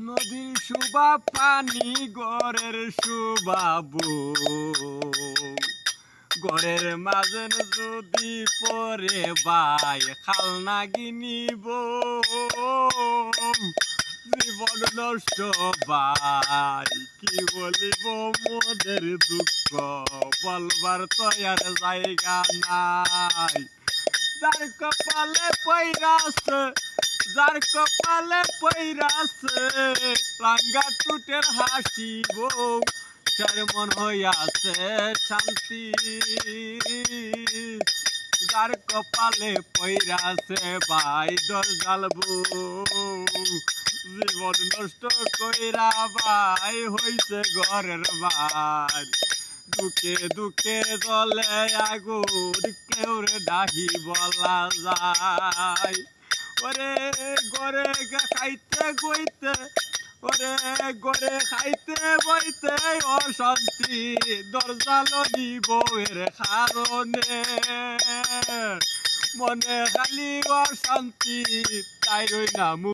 নদীর শুবা পানি গড়ের শুবাবু গড়ের মাঝে যদি পরে বাই খাল নাগিনিব জীবন নষ্ট বাই কি বলিব মোদের দুঃখ বলবার তো আর জায়গা নাই যার কপালে পৈরাছে যার কপালে পৈরাছে রাঙ্গা টুটের হাসিব চার মন হইয়াছে শান্তি যার কপালে পৈরাছে ভাই দর জ্বালবো জীবন নষ্ট কইরা ভাই হইছে ঘরের ভাই দুঃখে দুঃখে জলে আগুন কেউ রে ডাহি বলা যায় ওরে গরে খাইতে গইতে ওরে গরে খাইতে বইতে অশান্তি দরজালো দিব এর কারণে মনে খালি অশান্তি তাই রই না